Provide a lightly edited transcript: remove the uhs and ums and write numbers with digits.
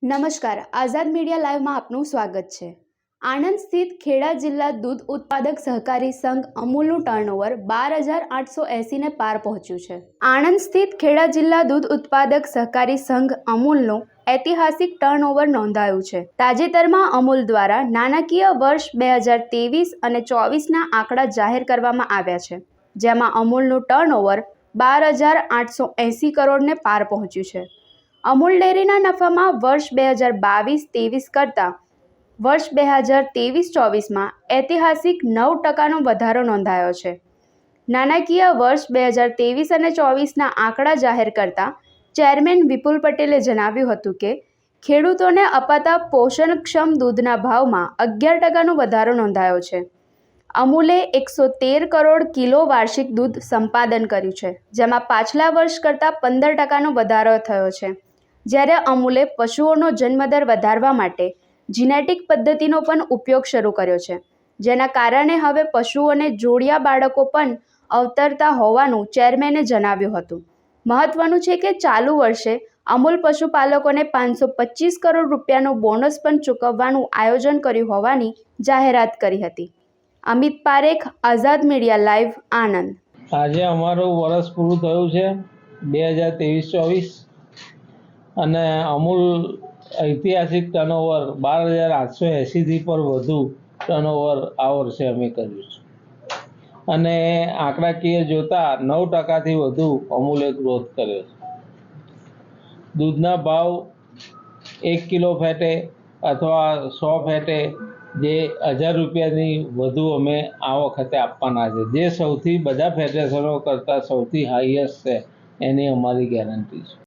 નમસ્કાર, આઝાદ મીડિયા લાઈવમાં આપનું સ્વાગત છે। આણંદ સ્થિત ખેડા જિલ્લા દૂધ ઉત્પાદક સહકારી સંઘ અમૂલનું ટર્નઓવર 12,880 ને પાર પહોંચ્યું છે। આણંદ સ્થિત ખેડા જિલ્લા દૂધ ઉત્પાદક સહકારી સંઘ અમૂલનું ઐતિહાસિક ટર્નઓવર નોંધાયું છે। તાજેતરમાં અમૂલ દ્વારા નાણાકીય વર્ષ 2023 અને 24ના આંકડા જાહેર કરવામાં આવ્યા છે, જેમાં અમૂલનું ટર્નઓવર 12,880 કરોડને પાર પહોંચ્યું છે। અમૂલ ડેરીના નફામાં વર્ષ 2022-23 કરતાં વર્ષ 2023-24માં ઐતિહાસિક 9%નો વધારો નોંધાયો છે। નાણાકીય વર્ષ 2023 અને 24ના આંકડા જાહેર કરતા ચેરમેન વિપુલ પટેલે જણાવ્યું હતું કે ખેડૂતોને અપાતા પોષણક્ષમ દૂધના ભાવમાં 11%નો વધારો નોંધાયો છે। અમૂલે 113 કરોડ કિલો વાર્ષિક દૂધ સંપાદન કર્યું છે, જેમાં પાછલા વર્ષ કરતાં 15%નો વધારો થયો છે। જ્યારે અમૂલે પશુઓનો જન્મદર વધારવા માટે જીનેટિક પદ્ધતિનો પણ ઉપયોગ શરૂ કર્યો છે, જેના કારણે હવે પશુઓને જોડિયા બાળકો પણ અવતરતા હોવાનું ચેરમેને જણાવ્યું હતું। મહત્વનું છે કે ચાલુ વર્ષે અમૂલ પશુપાલકોને 525 કરોડ રૂપિયાનું બોનસ પણ ચૂકવવાનું આયોજન કર્યું હોવાની જાહેરાત કરી હતી। અમિત પારેખ, આઝાદ મીડિયા લાઈવ, આણંદ। આજે અમારું વર્ષ પૂરું થયું છે 2023-24 અને અમૂલ ઐતિહાસિક ટર્નઓવર 12,880થી પર વધુ ટર્નઓવર આ વર્ષે અમે કર્યું છે અને આંકડાકીય જોતા 9%થી વધુ અમૂલે ગ્રોથ કર્યો છે। દૂધના ભાવ 1 કિલો ફેટે અથવા 100 ફેટે જે 1000 રૂપિયાની વધુ અમે આ વખતે આપવાના છે, જે સૌથી બધા ફેડરેશનો કરતાં સૌથી હાઈએસ્ટ છે, એની અમારી ગેરંટી છે।